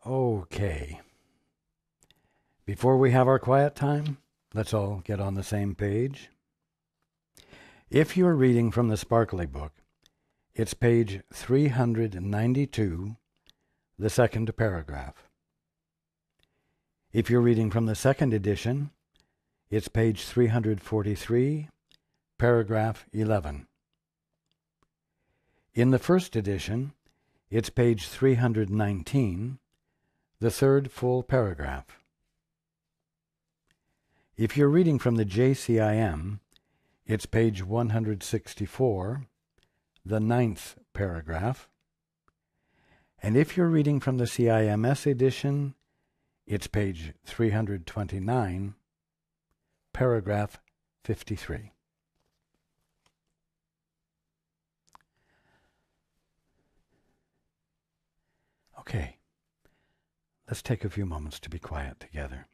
Okay. Before we have our quiet time, let's all get on the same page. If you're reading from the Sparkly Book, it's page 392, the second paragraph. If you're reading from the second edition, it's page 343, paragraph 11. In the first edition, it's page 319, the third full paragraph. If you're reading from the JCIM, it's page 164, the ninth paragraph. And if you're reading from the CIMS edition, it's page 329, paragraph 53. Okay, let's take a few moments to be quiet together.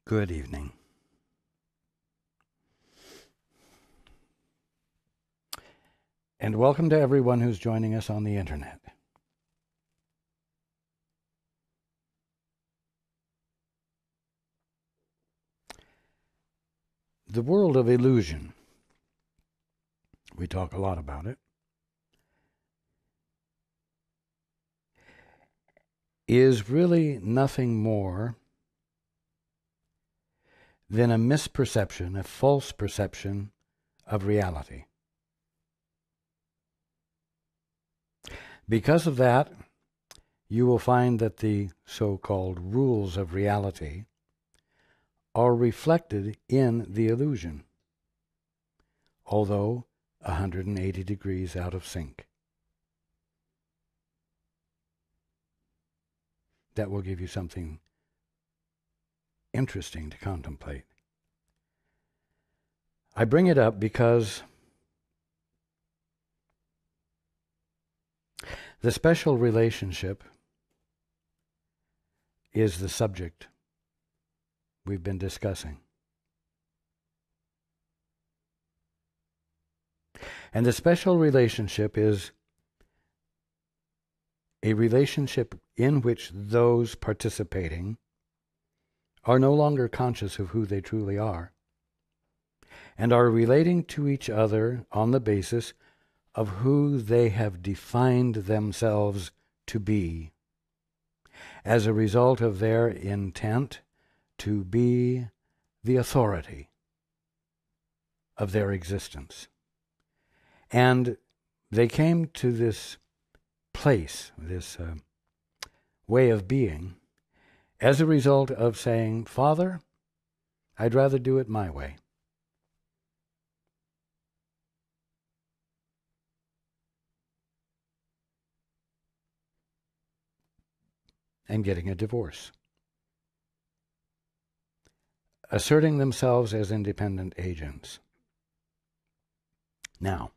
Good evening. And welcome to everyone who's joining us on the internet. The world of illusion, we talk a lot about it, is really nothing more than a misperception, a false perception of reality. Because of that, you will find that the so-called rules of reality are reflected in the illusion, although 180 degrees out of sync. That will give you something interesting to contemplate. I bring it up because the special relationship is the subject we've been discussing. And the special relationship is a relationship in which those participating are no longer conscious of who they truly are and are relating to each other on the basis of who they have defined themselves to be as a result of their intent to be the authority of their existence. And they came to this place, this way of being, as a result of saying, Father, I'd rather do it my way. And getting a divorce. Asserting themselves as independent agents. Now,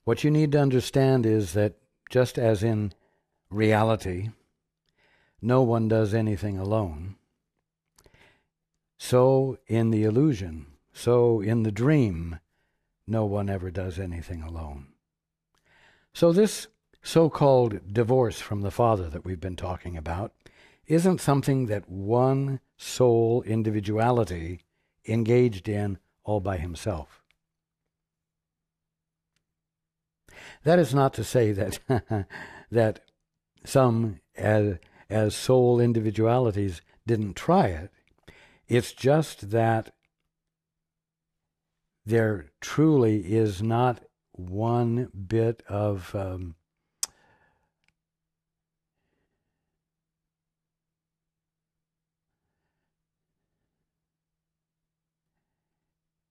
what you need to understand is that just as in reality, no one does anything alone, so in the illusion, so in the dream, no one ever does anything alone. So this so-called divorce from the Father that we've been talking about isn't something that one soul individuality engaged in all by himself. That is not to say that that some as soul individualities didn't try it. It's just that there truly is not one bit of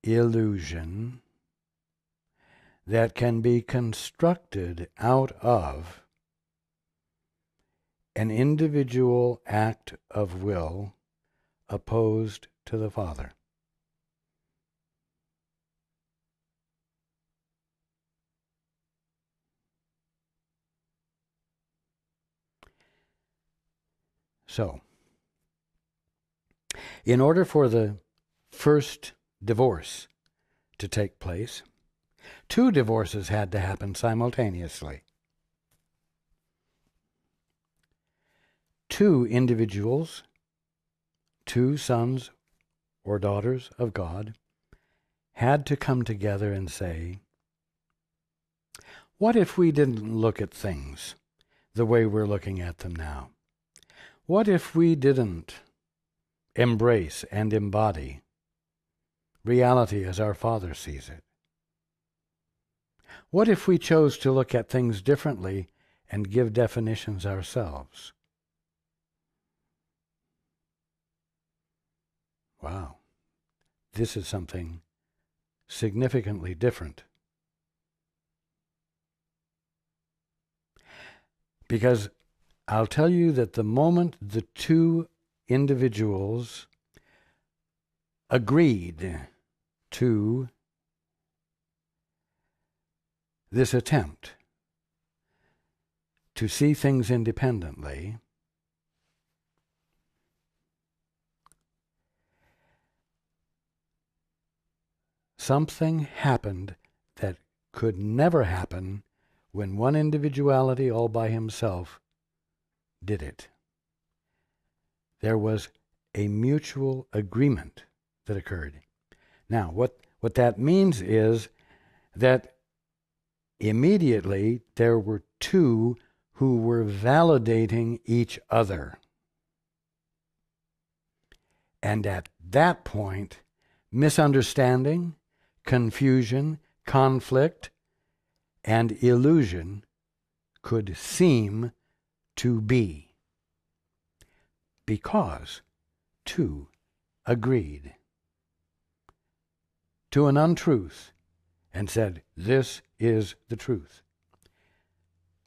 illusion that can be constructed out of an individual act of will opposed to the Father. So, in order for the first divorce to take place, two divorces had to happen simultaneously. Two individuals, two sons or daughters of God, had to come together and say, what if we didn't look at things the way we're looking at them now? What if we didn't embrace and embody reality as our Father sees it? What if we chose to look at things differently and give definitions ourselves? Wow, this is something significantly different. Because I'll tell you that the moment the two individuals agreed to this attempt to see things independently, something happened that could never happen when one individuality all by himself did it. There was a mutual agreement that occurred. Now, what that means is that immediately there were two who were validating each other. And at that point, misunderstanding, confusion, conflict, and illusion could seem to be, because two agreed to an untruth and said, this is the truth.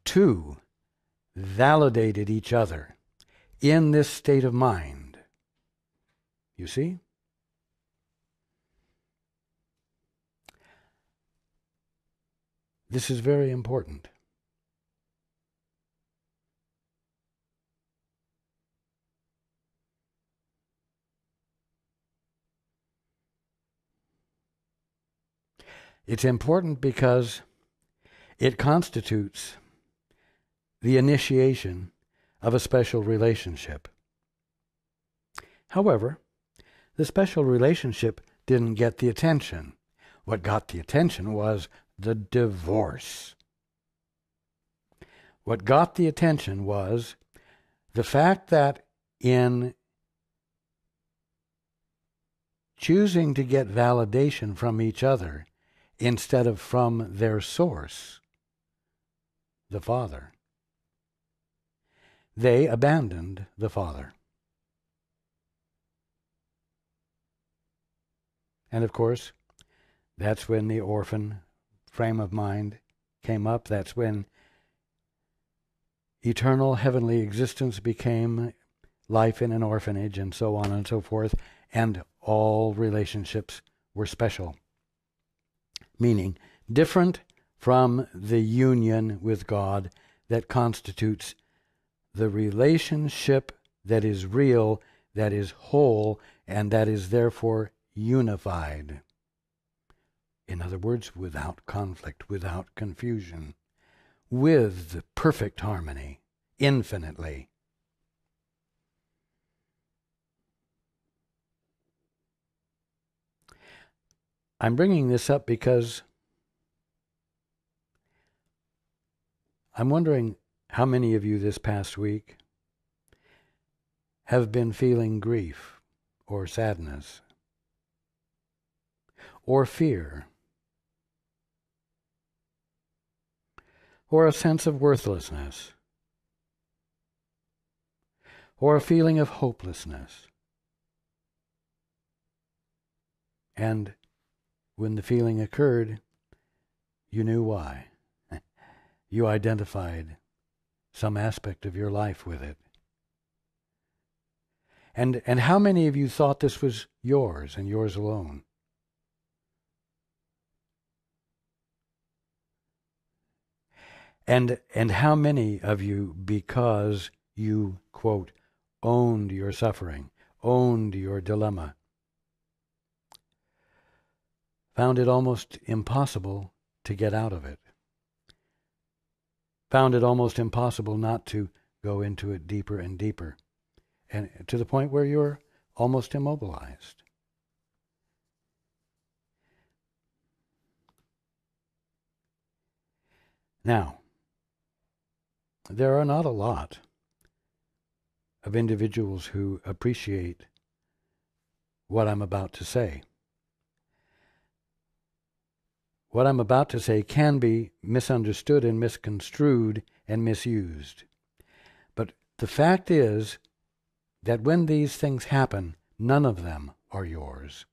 Two validated each other in this state of mind. You see? This is very important. It's important because it constitutes the initiation of a special relationship. However, the special relationship didn't get the attention. What got the attention was the divorce. What got the attention was The fact that in choosing to get validation from each other instead of from their source, the Father, they abandoned the Father. And of course, that's when the orphan frame of mind came up. That's when eternal heavenly existence became life in an orphanage, and so on and so forth, and all relationships were special, meaning different from the union with God that constitutes the relationship that is real, that is whole, and that is therefore unified. In other words, without conflict, without confusion, with perfect harmony, infinitely. I'm bringing this up because I'm wondering how many of you this past week have been feeling grief or sadness or fear or a sense of worthlessness or a feeling of hopelessness. And when the feeling occurred, you knew why. You identified some aspect of your life with it. And how many of you thought this was yours and yours alone? And how many of you, because you, quote, owned your suffering, owned your dilemma, found it almost impossible to get out of it, found it almost impossible not to go into it deeper and deeper, and to the point where you're almost immobilized? Now, there are not a lot of individuals who appreciate what I'm about to say. What I'm about to say can be misunderstood and misconstrued and misused. But the fact is that when these things happen, none of them are yours.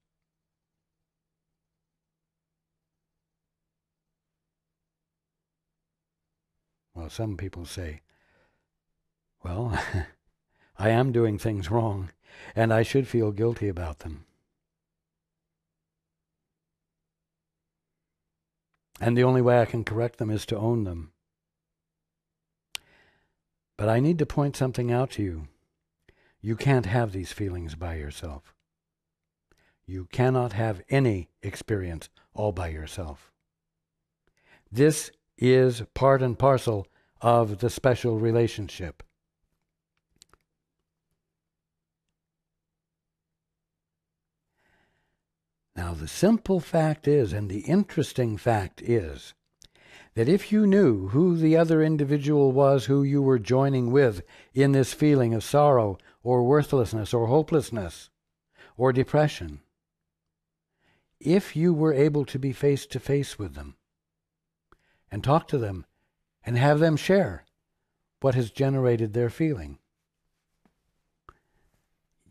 Well, some people say, well, I am doing things wrong, and I should feel guilty about them. And the only way I can correct them is to own them. But I need to point something out to you. You can't have these feelings by yourself. You cannot have any experience all by yourself. This is part and parcel of the special relationship. Now, the simple fact is, and the interesting fact is, that if you knew who the other individual was who you were joining with in this feeling of sorrow or worthlessness or hopelessness or depression, if you were able to be face to face with them and talk to them and have them share what has generated their feeling,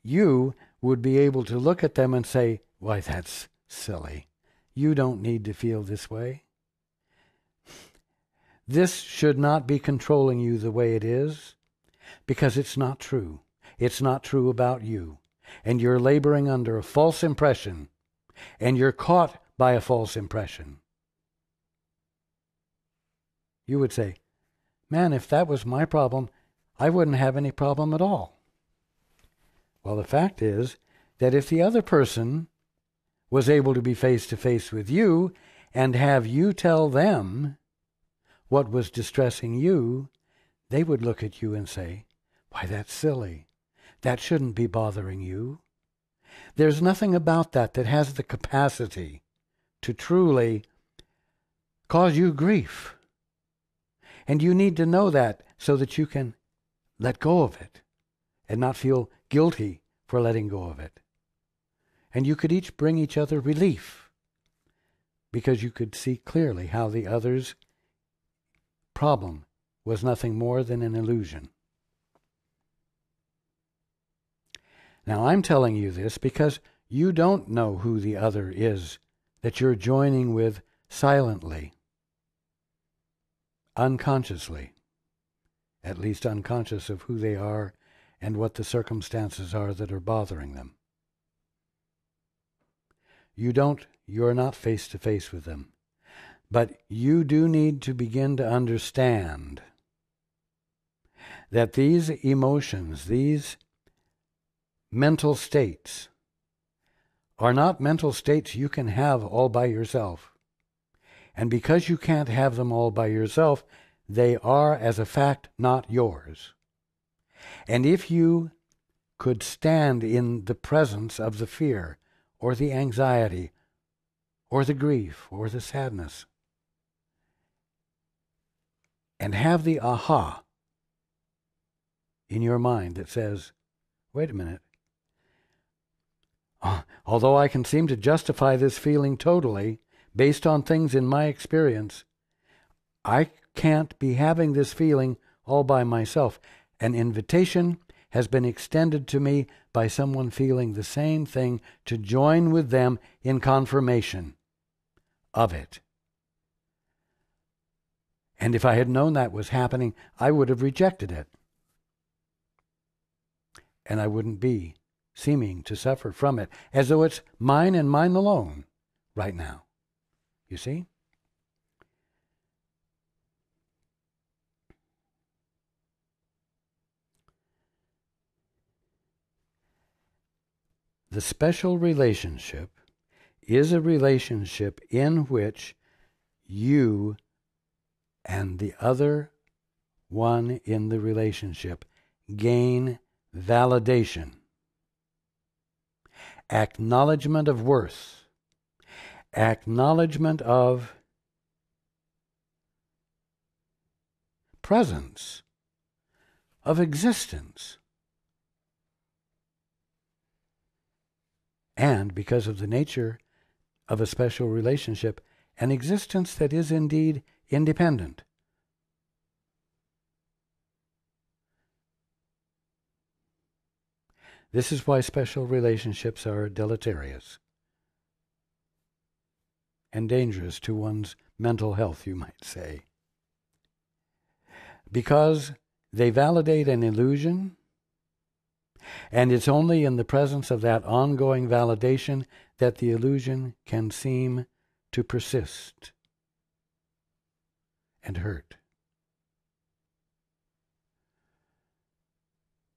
you would be able to look at them and say, why, that's silly. You don't need to feel this way. This should not be controlling you the way it is, because it's not true. It's not true about you. And you're laboring under a false impression, and you're caught by a false impression. You would say, man, if that was my problem, I wouldn't have any problem at all. Well, the fact is that if the other person was able to be face to face with you and have you tell them what was distressing you, they would look at you and say, why, that's silly. That shouldn't be bothering you. There's nothing about that that has the capacity to truly cause you grief. And you need to know that so that you can let go of it and not feel guilty for letting go of it. And you could each bring each other relief because you could see clearly how the other's problem was nothing more than an illusion. Now, I'm telling you this because you don't know who the other is that you're joining with silently, unconsciously, at least unconscious of who they are and what the circumstances are that are bothering them. You're not face to face with them. But you do need to begin to understand that these emotions, these mental states, are not mental states you can have all by yourself. And because you can't have them all by yourself, they are, as a fact, not yours. And if you could stand in the presence of the fear, or the anxiety, or the grief, or the sadness, and have the aha in your mind that says, wait a minute, although I can seem to justify this feeling totally based on things in my experience, I can't be having this feeling all by myself. An invitation has been extended to me by someone feeling the same thing to join with them in confirmation of it. And if I had known that was happening, I would have rejected it. And I wouldn't be seeming to suffer from it, as though it's mine and mine alone right now. You see? The special relationship is a relationship in which you and the other one in the relationship gain validation, acknowledgement of worth, acknowledgement of presence, of existence. And because of the nature of a special relationship, an existence that is indeed independent. This is why special relationships are deleterious and dangerous to one's mental health, you might say. Because they validate an illusion, and it's only in the presence of that ongoing validation that the illusion can seem to persist and hurt.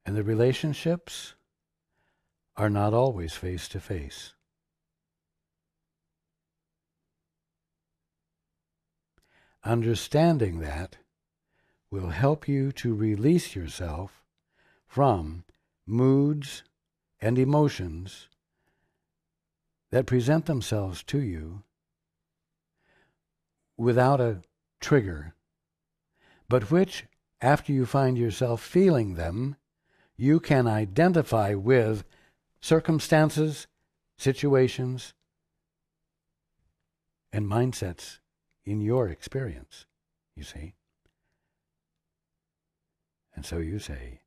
And the relationships are not always face to face. Understanding that will help you to release yourself from moods and emotions that present themselves to you without a trigger, but which, after you find yourself feeling them, you can identify with circumstances, situations, and mindsets in your experience, you see. And so you say,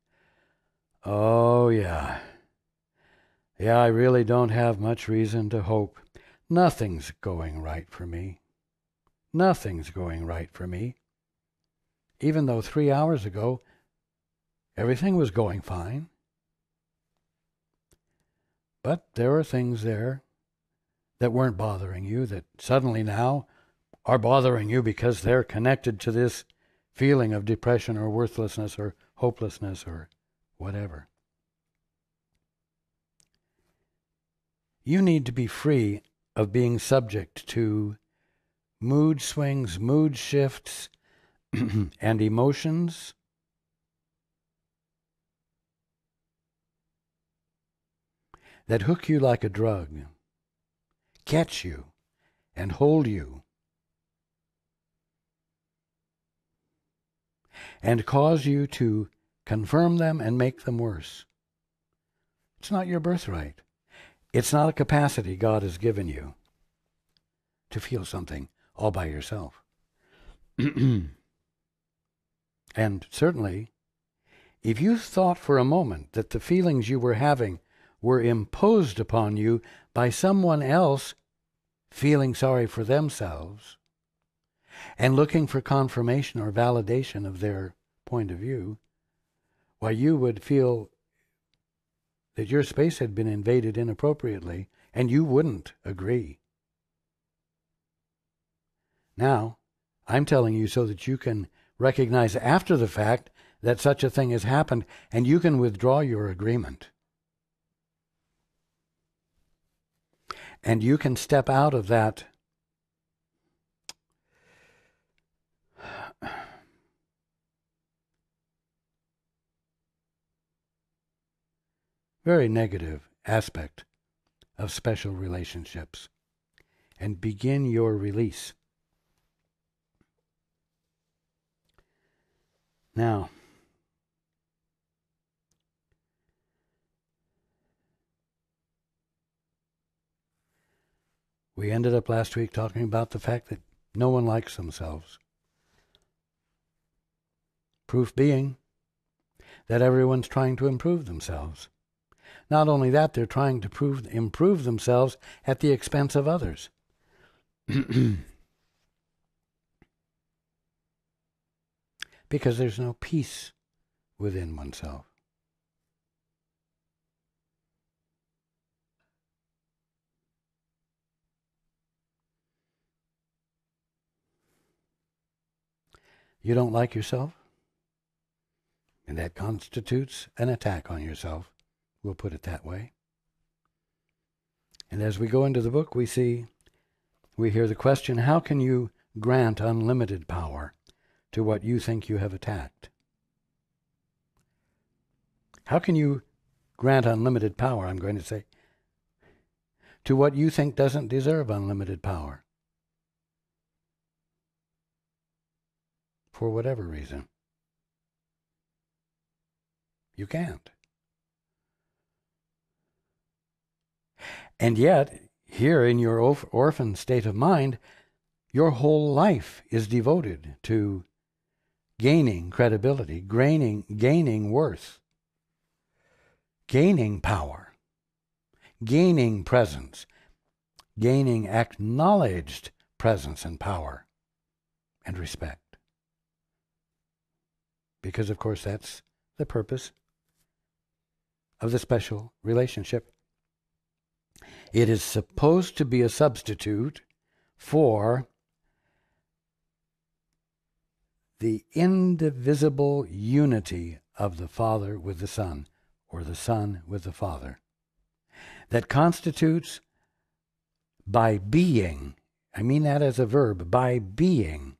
oh yeah, I really don't have much reason to hope. Nothing's going right for me. Nothing's going right for me. Even though 3 hours ago, everything was going fine. But there are things there that weren't bothering you that suddenly now are bothering you because they're connected to this feeling of depression or worthlessness or hopelessness or whatever. You need to be free of being subject to mood swings, mood shifts, and emotions that hook you like a drug, catch you, and hold you, and cause you to confirm them, and make them worse. It's not your birthright. It's not a capacity God has given you to feel something all by yourself. And certainly, if you thought for a moment that the feelings you were having were imposed upon you by someone else feeling sorry for themselves and looking for confirmation or validation of their point of view, why, you would feel that your space had been invaded inappropriately, and you wouldn't agree. Now, I'm telling you so that you can recognize after the fact that such a thing has happened, and you can withdraw your agreement. And you can step out of that very negative aspect of special relationships and begin your release. Now, we ended up last week talking about the fact that no one likes themselves. Proof being that everyone's trying to improve themselves. Not only that, they're trying to improve themselves at the expense of others. Because there's no peace within oneself. You don't like yourself? And that constitutes an attack on yourself. We'll put it that way. And as we go into the book, we hear the question, how can you grant unlimited power to what you think you have attacked? How can you grant unlimited power, I'm going to say, to what you think doesn't deserve unlimited power? For whatever reason. You can't. And yet, here in your orphan state of mind, your whole life is devoted to gaining credibility, gaining worth, gaining power, gaining presence, gaining acknowledged presence and power and respect. Because, of course, that's the purpose of the special relationship. It is supposed to be a substitute for the indivisible unity of the Father with the Son, or the Son with the Father, that constitutes, by being, I mean that as a verb, by being,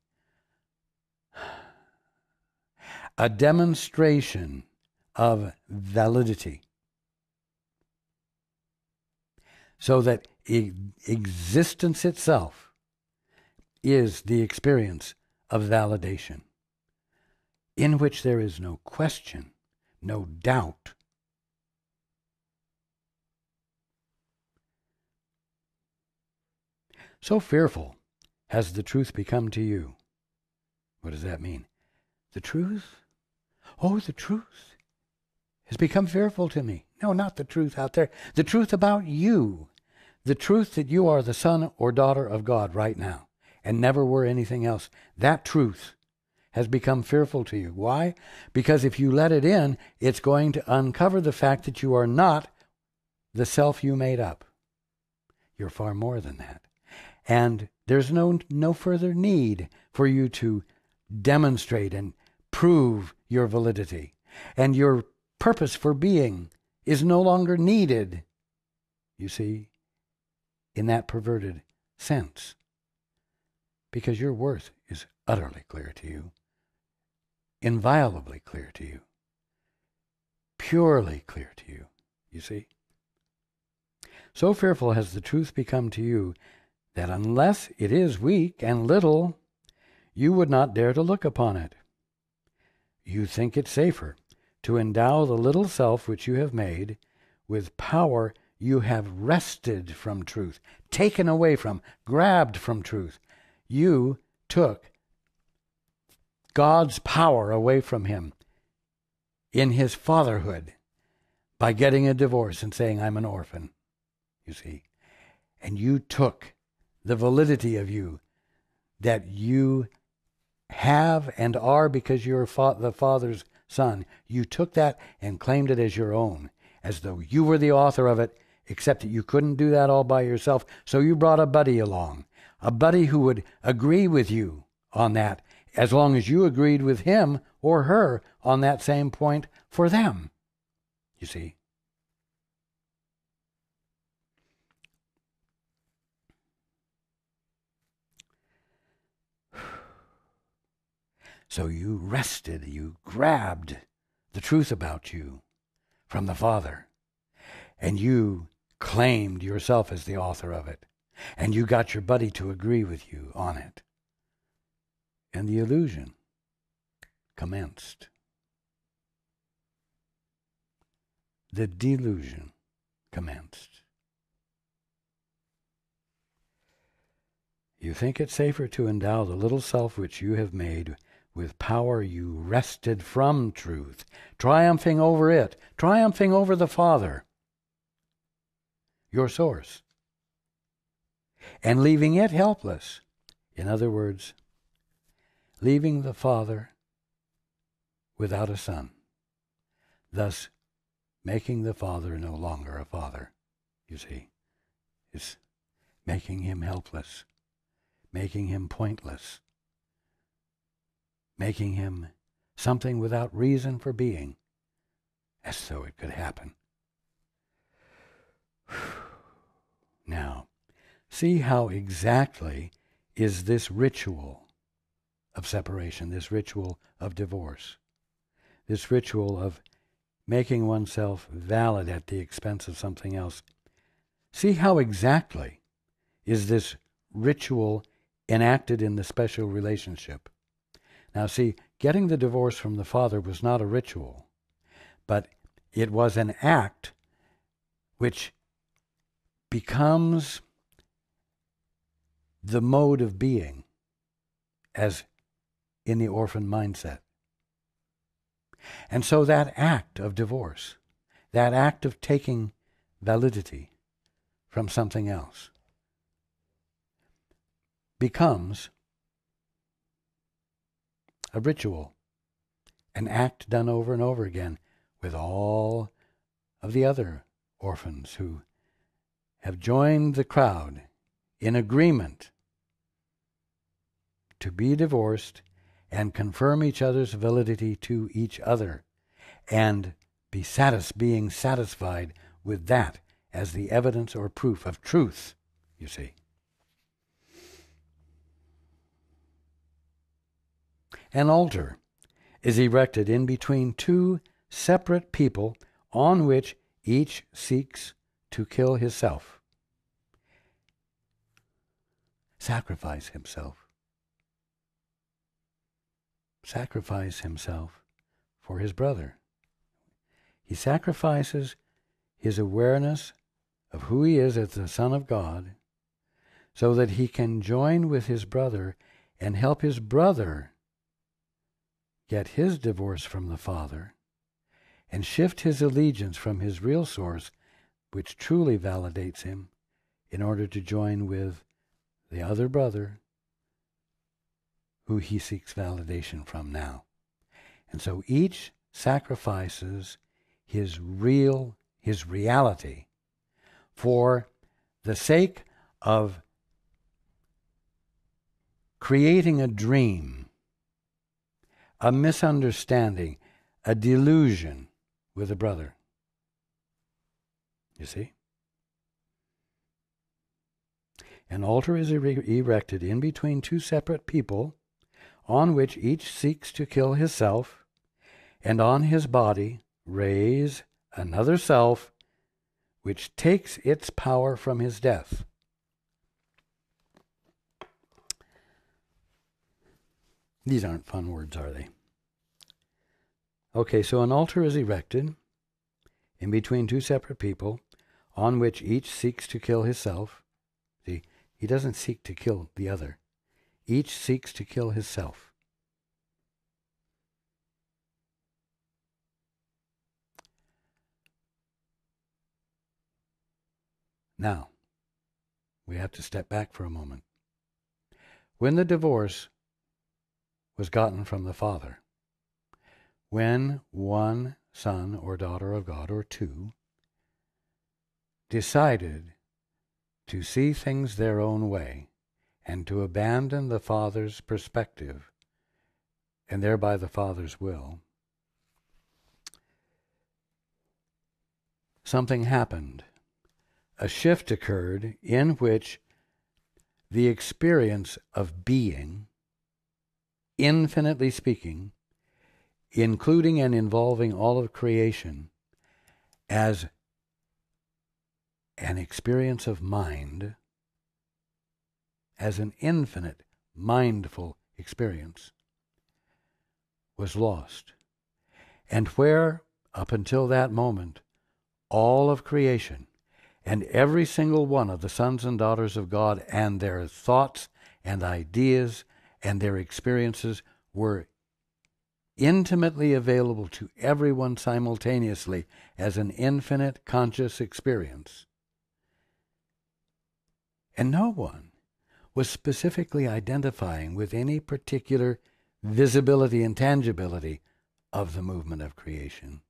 a demonstration of validity, so that existence itself is the experience of validation, in which there is no question, no doubt. So fearful has the truth become to you. What does that mean? The truth? Oh, the truth has become fearful to me. No, not the truth out there. The truth about you. The truth that you are the son or daughter of God right now and never were anything else. That truth has become fearful to you. Why? Because if you let it in, it's going to uncover the fact that you are not the self you made up. You're far more than that. And there's no further need for you to demonstrate and prove your validity. And your purpose for being is no longer needed, you see, in that perverted sense. Because your worth is utterly clear to you, inviolably clear to you, purely clear to you, you see. So fearful has the truth become to you that unless it is weak and little, you would not dare to look upon it. You think it safer to endow the little self which you have made with power you have wrested from truth, taken away from, grabbed from truth. You took God's power away from him in his fatherhood by getting a divorce and saying, I'm an orphan, you see. And you took the validity of you that you have and are because you're the Father's son. You took that and claimed it as your own, as though you were the author of it, except that you couldn't do that all by yourself. So you brought a buddy along, a buddy who would agree with you on that, as long as you agreed with him or her on that same point for them, you see. So you wrested, you grabbed the truth about you from the Father, and you claimed yourself as the author of it, and you got your buddy to agree with you on it. And the illusion commenced. The delusion commenced. You think it safer to endow the little self which you have made with power you wrested from truth, triumphing over it, triumphing over the Father, your source, and leaving it helpless. In other words, leaving the Father without a son, thus making the Father no longer a father, you see. It's making him helpless, making him pointless, making him something without reason for being, as though it could happen. Now, see how exactly is this ritual of separation, this ritual of divorce, this ritual of making oneself valid at the expense of something else. See how exactly is this ritual enacted in the special relationship. Now see, getting the divorce from the Father was not a ritual, but it was an act which becomes the mode of being as in the orphan mindset. And so that act of divorce, that act of taking validity from something else, becomes a ritual, an act done over and over again with all of the other orphans who have joined the crowd in agreement to be divorced and confirm each other's validity to each other and being satisfied with that as the evidence or proof of truth, you see. An altar is erected in between two separate people on which each seeks to kill himself, sacrifice himself for his brother. He sacrifices his awareness of who he is as the Son of God so that he can join with his brother and help his brother get his divorce from the Father and shift his allegiance from his real source, which truly validates him, in order to join with the other brother who he seeks validation from now. And so each sacrifices his reality for the sake of creating a dream, a misunderstanding, a delusion with a brother. You see? An altar is erected in between two separate people on which each seeks to kill himself, and on his body raise another self which takes its power from his death. These aren't fun words, are they? Okay, so an altar is erected in between two separate people on which each seeks to kill himself. See, he doesn't seek to kill the other. Each seeks to kill himself. Now, we have to step back for a moment. When the divorce was gotten from the father, when one son or daughter of God, or two, decided to see things their own way and to abandon the father's perspective and thereby the father's will, something happened. A shift occurred in which the experience of being, infinitely speaking, including and involving all of creation, as an experience of mind, as an infinite, mindful experience, was lost. And where, up until that moment, all of creation and every single one of the sons and daughters of God and their thoughts and ideas and their experiences were intimately available to everyone simultaneously as an infinite conscious experience. And no one was specifically identifying with any particular visibility and tangibility of the movement of creation,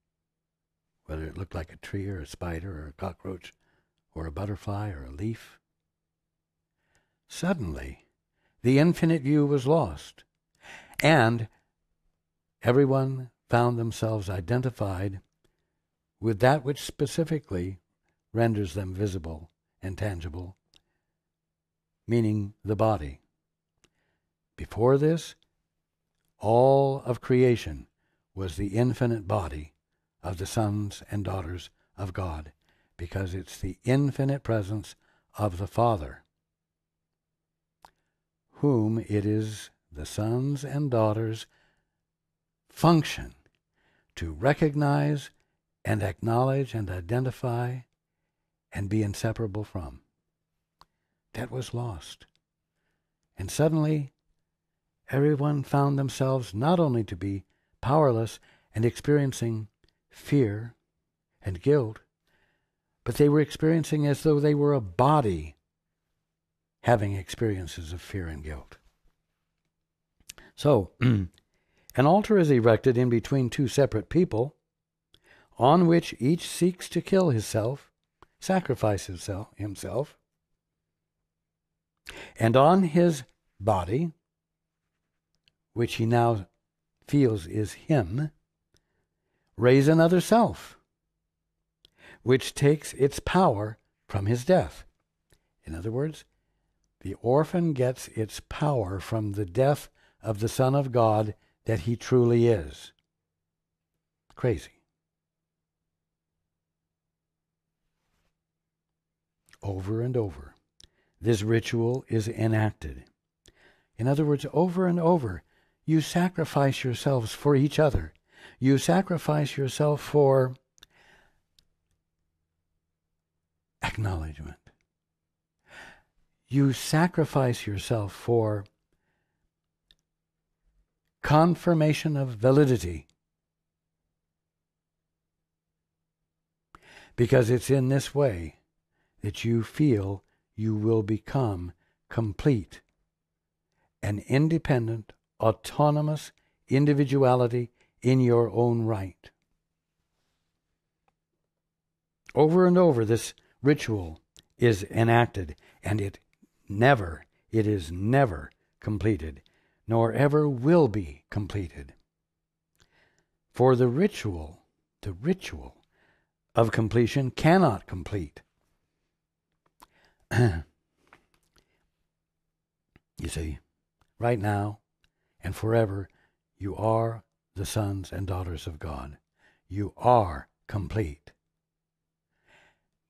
whether it looked like a tree or a spider or a cockroach or a butterfly or a leaf. Suddenly, the infinite view was lost, and everyone found themselves identified with that which specifically renders them visible and tangible, meaning the body. Before this, all of creation was the infinite body of the sons and daughters of God, because it's the infinite presence of the Father, whom it is the sons and daughters' function to recognize and acknowledge and identify and be inseparable from. That was lost. And suddenly, everyone found themselves not only to be powerless and experiencing fear and guilt, but they were experiencing as though they were a body having experiences of fear and guilt. So, an altar is erected in between two separate people on which each seeks to kill himself, sacrifice himself, and on his body, which he now feels is him, raise another self, which takes its power from his death. In other words, the orphan gets its power from the death of the Son of God that he truly is. Crazy. Over and over, this ritual is enacted. In other words, over and over, you sacrifice yourselves for each other. You sacrifice yourself for acknowledgement. You sacrifice yourself for confirmation of validity. Because it's in this way that you feel you will become complete, an independent, autonomous individuality in your own right. Over and over, this ritual is enacted, and it is never completed, nor ever will be completed. For the ritual of completion cannot complete. You see, right now and forever, you are the sons and daughters of God. You are complete.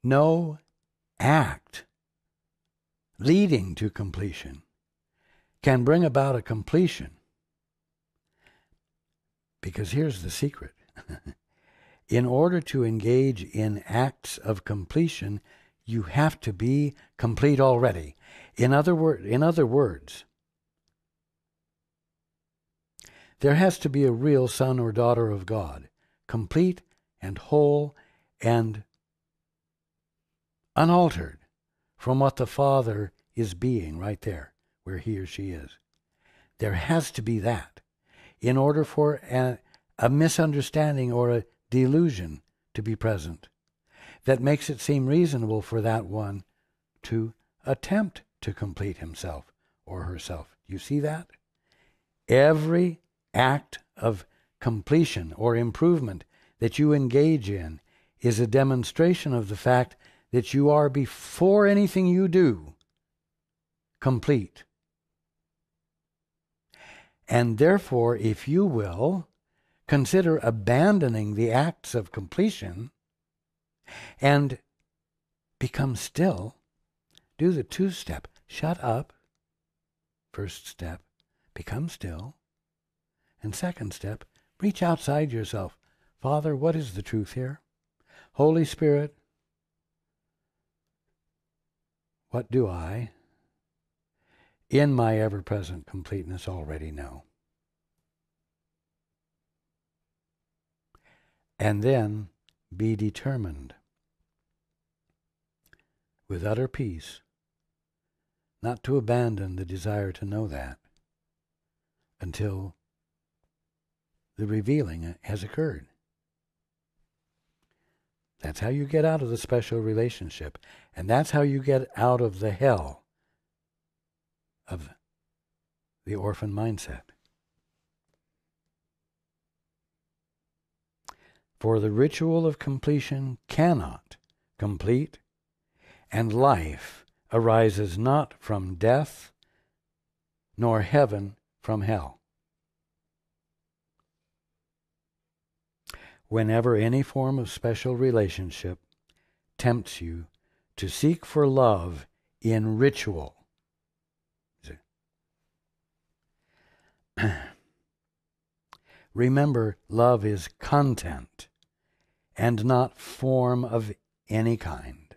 No act leading to completion can bring about a completion. Because here's the secret. In order to engage in acts of completion, you have to be complete already. In other words, there has to be a real son or daughter of God, complete and whole and unaltered from what the Father is being right there, where he or she is. There has to be that in order for a misunderstanding or a delusion to be present that makes it seem reasonable for that one to attempt to complete himself or herself. You see that? Every act of completion or improvement that you engage in is a demonstration of the fact that you are, before anything you do, complete. And therefore, if you will, consider abandoning the acts of completion and become still. Do the two-step. Shut up. First step, become still. And second step, reach outside yourself. Father, what is the truth here? Holy Spirit, what do I, in my ever-present completeness, already know? And then be determined, with utter peace, not to abandon the desire to know that until the revealing has occurred. That's how you get out of the special relationship. And that's how you get out of the hell of the orphan mindset. For the ritual of completion cannot complete, and life arises not from death, nor heaven from hell. Whenever any form of special relationship tempts you to seek for love in ritual, remember, love is content and not form of any kind.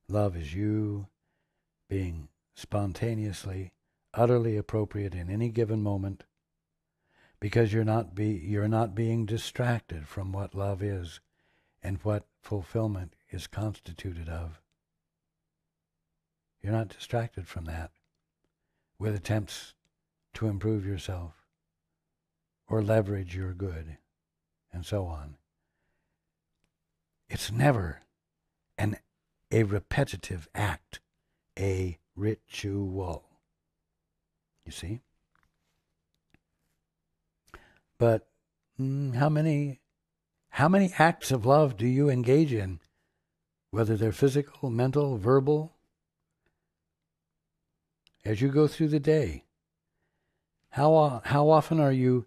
Love is you being spontaneously, utterly appropriate in any given moment, because you're not being distracted from what love is and what fulfillment is constituted of. You're not distracted from that with attempts to improve yourself or leverage your good and so on. It's never a repetitive act, a ritual. You see? But how many acts of love do you engage in, whether they're physical, mental, verbal, as you go through the day? How often are you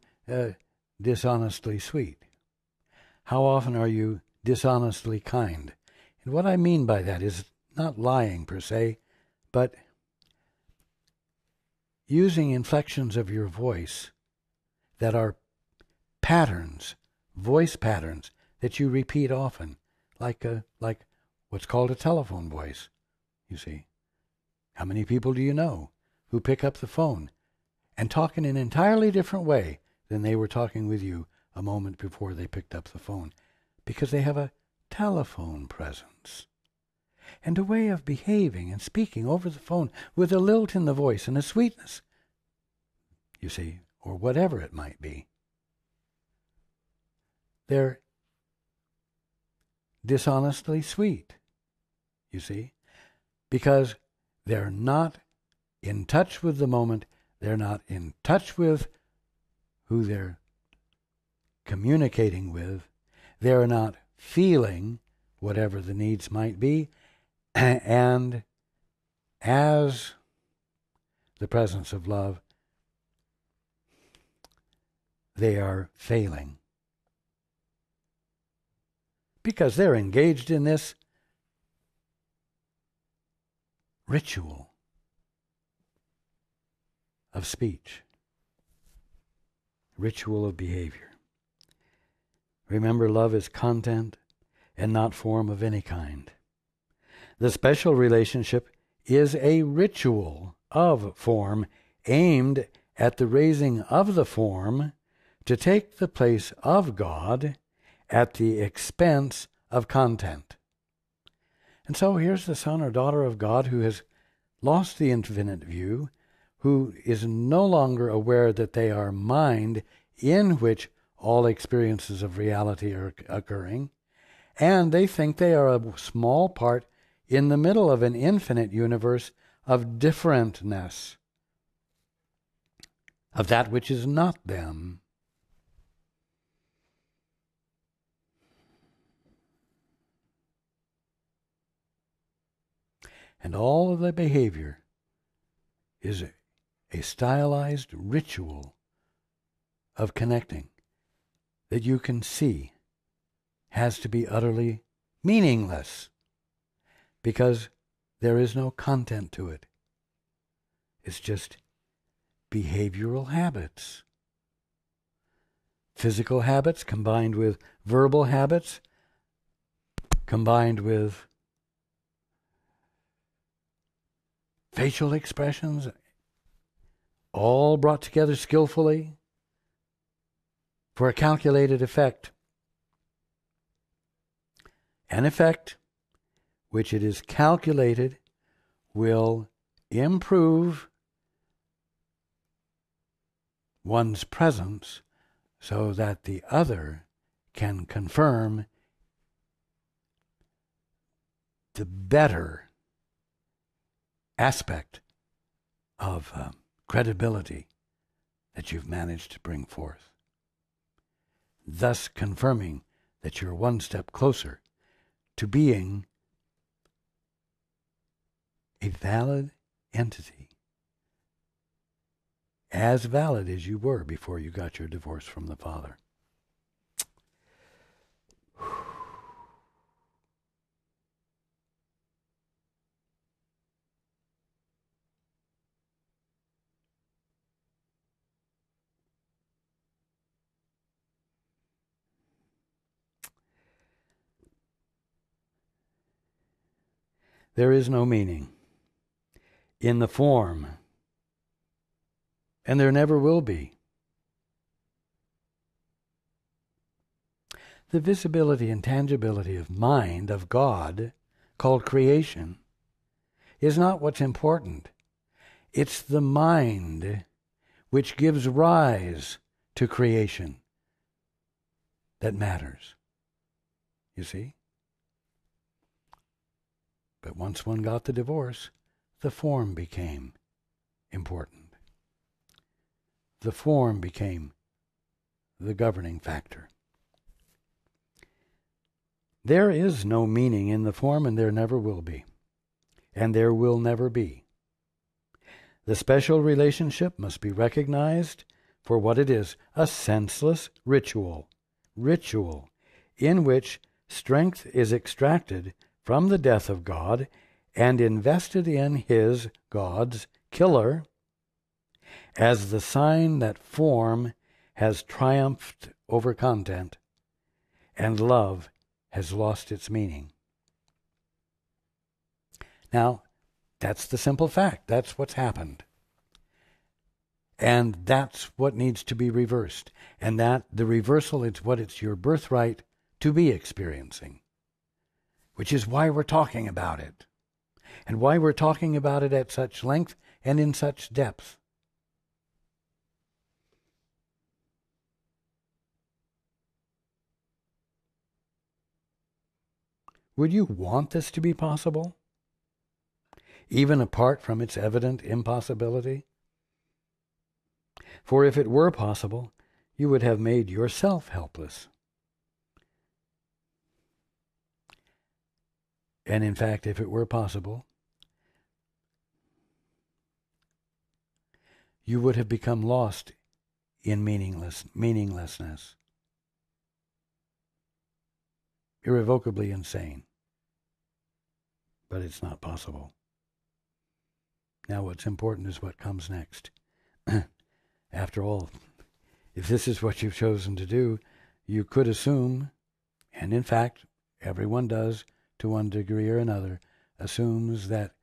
dishonestly sweet? How often are you dishonestly kind? And what I mean by that is not lying per se, but using inflections of your voice that are patterns, voice patterns that you repeat often, like what's called a telephone voice, you see. How many people do you know who pick up the phone and talk in an entirely different way than they were talking with you a moment before they picked up the phone? Because they have a telephone presence and a way of behaving and speaking over the phone with a lilt in the voice and a sweetness, you see, or whatever it might be. They're dishonestly sweet, you see, because they're not in touch with the moment. They're not in touch with who they're communicating with. They're not feeling whatever the needs might be. And as the presence of love, they are failing. Because they're engaged in this ritual of speech, ritual of behavior. Remember, love is content and not form of any kind. The special relationship is a ritual of form aimed at the raising of the form to take the place of God at the expense of content. And so here's the son or daughter of God who has lost the infinite view, who is no longer aware that they are mind in which all experiences of reality are occurring, and they think they are a small part in the middle of an infinite universe of differentness, of that which is not them. And all of the behavior is a stylized ritual of connecting that you can see has to be utterly meaningless because there is no content to it. It's just behavioral habits. Physical habits combined with verbal habits, combined with facial expressions, all brought together skillfully for a calculated effect. An effect which it is calculated will improve one's presence so that the other can confirm the better aspect of credibility that you've managed to bring forth, thus confirming that you're one step closer to being a valid entity, as valid as you were before you got your divorce from the Father. There is no meaning in the form, and there never will be. The visibility and tangibility of mind, of God, called creation, is not what's important. It's the mind which gives rise to creation that matters. You see? But once one got the divorce, the form became important. The form became the governing factor. There is no meaning in the form, and there never will be. And there will never be. The special relationship must be recognized for what it is, a senseless ritual in which strength is extracted from the death of God and invested in his, God's, killer as the sign that form has triumphed over content and love has lost its meaning. Now, that's the simple fact. That's what's happened. And that's what needs to be reversed. And that the reversal is what it's your birthright to be experiencing, which is why we're talking about it, and why we're talking about it at such length and in such depth. Would you want this to be possible, even apart from its evident impossibility? For if it were possible, you would have made yourself helpless. And in fact, if it were possible, you would have become lost in meaninglessness, irrevocably insane. But it's not possible. Now what's important is what comes next. After all, if this is what you've chosen to do, you could assume, and in fact, everyone does to one degree or another, assumes that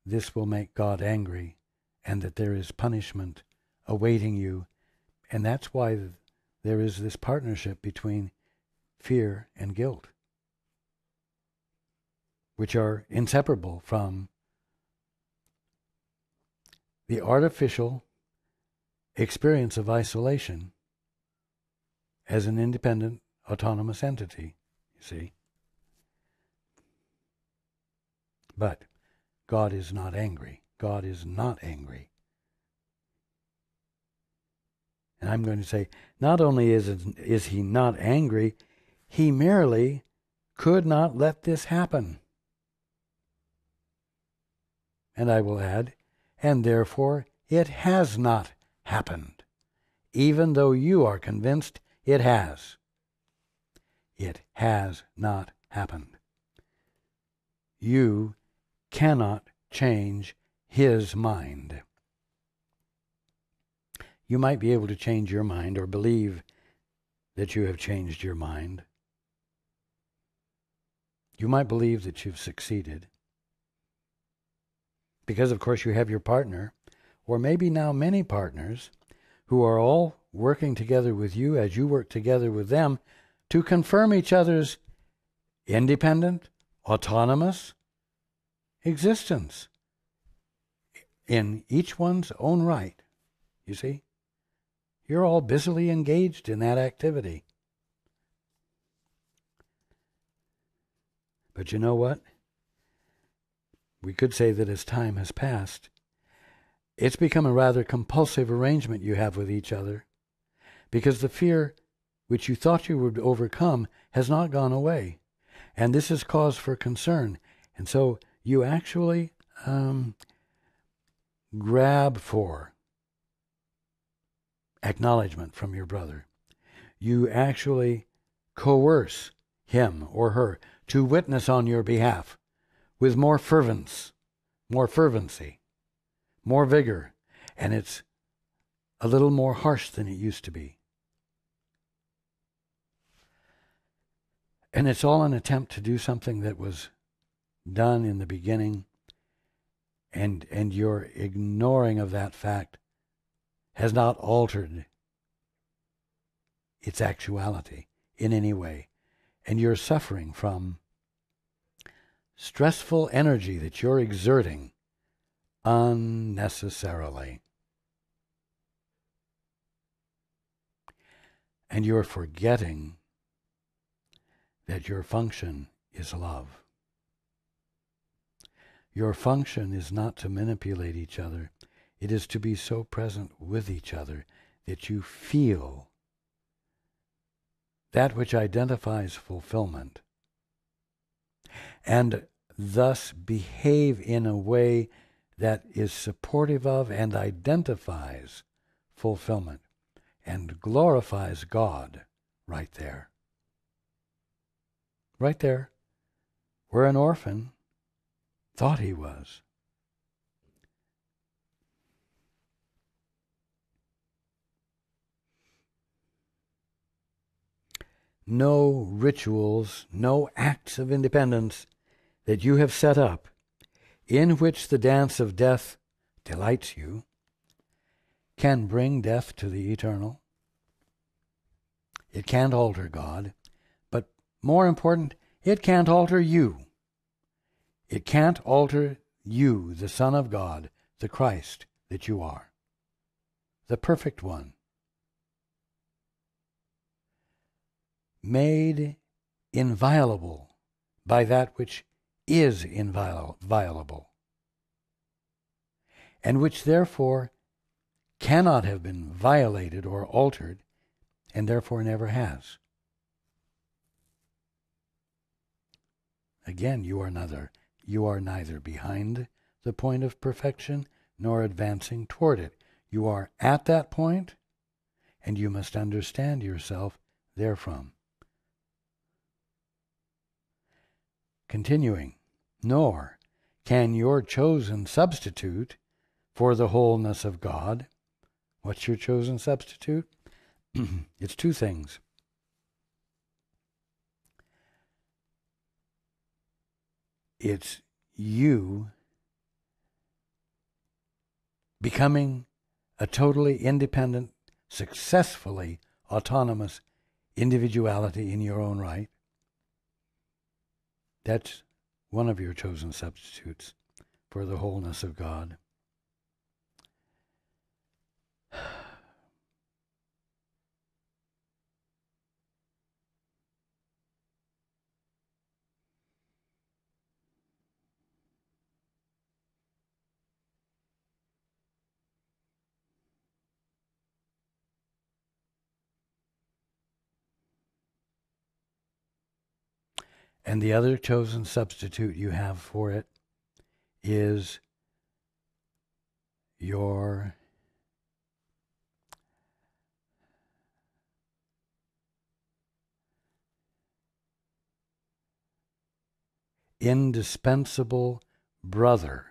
this will make God angry and that there is punishment awaiting you. And that's why there is this partnership between fear and guilt, which are inseparable from the artificial experience of isolation as an independent, autonomous entity, you see. But God is not angry. God is not angry. And I'm going to say, not only is he not angry, he merely could not let this happen. And I will add, and therefore it has not happened, even though you are convinced it has. It has not happened. You cannot change his mind. You might be able to change your mind or believe that you have changed your mind. You might believe that you've succeeded. Because, of course, you have your partner, or maybe now many partners, who are all working together with you as you work together with them to confirm each other's independent, autonomous existence in each one's own right. You see? You're all busily engaged in that activity. But you know what? We could say that as time has passed, it's become a rather compulsive arrangement you have with each other, because the fear which you thought you would overcome has not gone away. And this is cause for concern. And so you actually grab for acknowledgement from your brother. You actually coerce him or her to witness on your behalf with more fervency, more vigor, and it's a little more harsh than it used to be. And it's all an attempt to do something that was done in the beginning, and your ignoring of that fact has not altered its actuality in any way. And you're suffering from stressful energy that you're exerting unnecessarily. And you're forgetting that your function is love. Your function is not to manipulate each other. It is to be so present with each other that you feel that which identifies fulfillment, and thus behave in a way that is supportive of and identifies fulfillment and glorifies God right there. Right there, where an orphan thought he was. No rituals, no acts of independence that you have set up in which the dance of death delights you can bring death to the eternal. It can't alter God, but more important, it can't alter you. It can't alter you, the Son of God, the Christ that you are, the perfect one, made inviolable by that which is inviolable, and which therefore cannot have been violated or altered, and therefore never has. Again, you are neither behind the point of perfection nor advancing toward it. You are at that point, and you must understand yourself therefrom. Continuing, nor can your chosen substitute for the wholeness of God, What's your chosen substitute? It's two things. It's you becoming a totally independent, successfully autonomous individuality in your own right. That's one of your chosen substitutes for the wholeness of God. And the other chosen substitute you have for it is your indispensable brother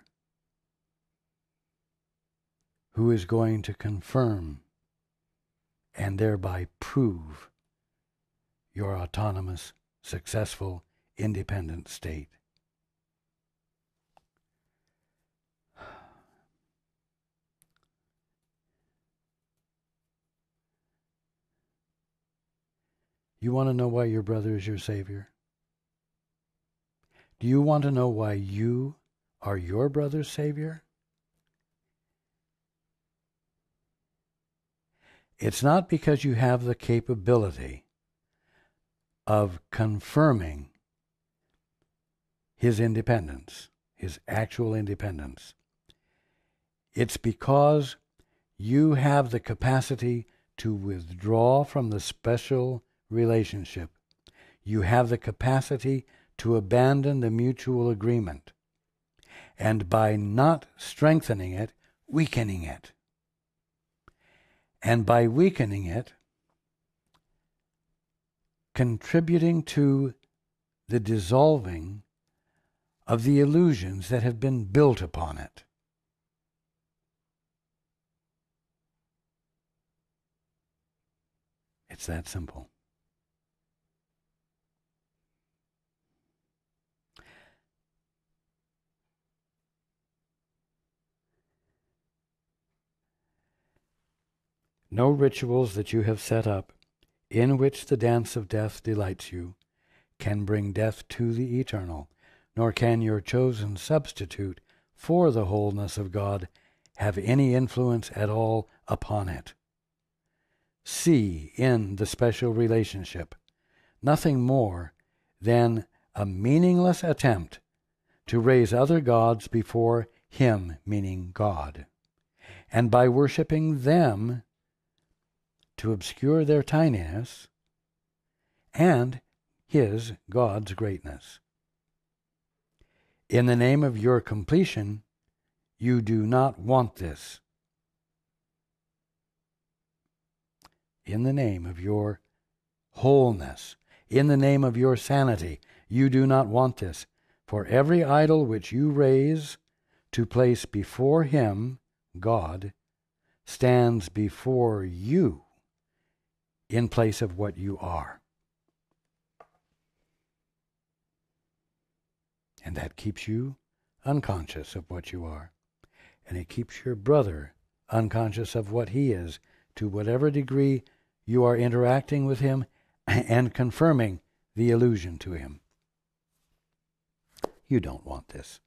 who is going to confirm and thereby prove your autonomous, successful, independent state. You want to know why your brother is your Savior? Do you want to know why you are your brother's Savior? It's not because you have the capability of confirming his independence, his actual independence. It's because you have the capacity to withdraw from the special relationship. You have the capacity to abandon the mutual agreement, and by not strengthening it, weakening it. And by weakening it, contributing to the dissolving of the illusions that have been built upon it. It's that simple. No rituals that you have set up, in which the dance of death delights you, can bring death to the eternal, nor can your chosen substitute for the wholeness of God have any influence at all upon it. See in the special relationship nothing more than a meaningless attempt to raise other gods before Him, meaning God, and by worshipping them to obscure their tininess and His, God's, greatness. In the name of your completion, you do not want this. In the name of your wholeness, in the name of your sanity, you do not want this. For every idol which you raise to place before Him, God, stands before you in place of what you are. And that keeps you unconscious of what you are. And it keeps your brother unconscious of what he is, to whatever degree you are interacting with him and confirming the illusion to him. You don't want this.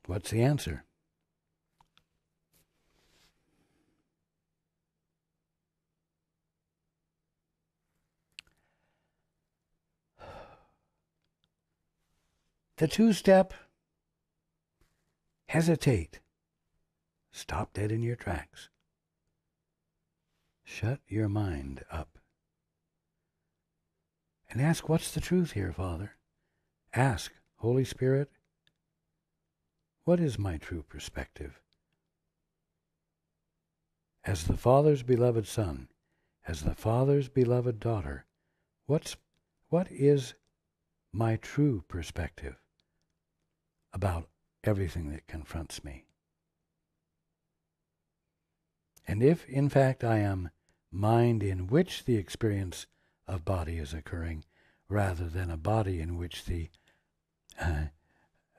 What's the answer? The two-step, hesitate. Stop dead in your tracks. Shut your mind up. And ask, what's the truth here, Father? Ask, Holy Spirit, what is my true perspective? As the Father's beloved Son, as the Father's beloved daughter, what what is my true perspective about everything that confronts me? And if, in fact, I am mind in which the experience of body is occurring, rather than a body in which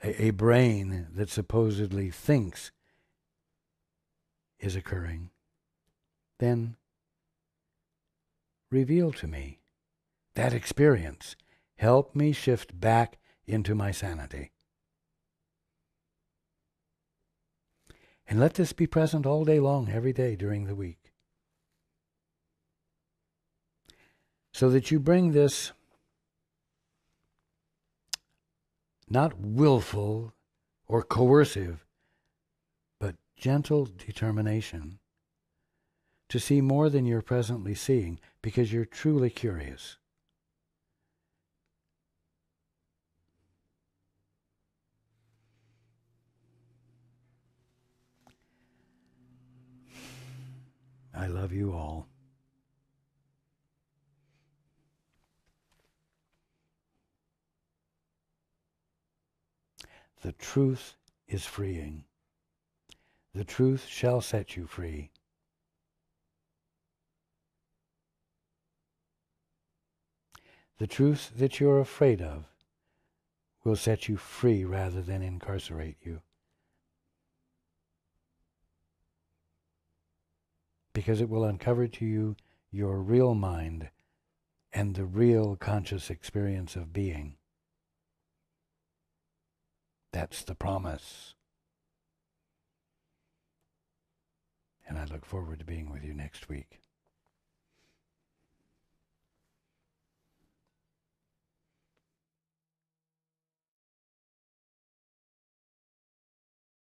a brain that supposedly thinks is occurring, then reveal to me that experience. Help me shift back into my sanity. And let this be present all day long, every day during the week, so that you bring this not willful or coercive, but gentle determination to see more than you're presently seeing, because you're truly curious. I love you all. The truth is freeing. The truth shall set you free. The truth that you're afraid of will set you free rather than incarcerate you. Because it will uncover to you your real mind and the real conscious experience of being. That's the promise. And I look forward to being with you next week.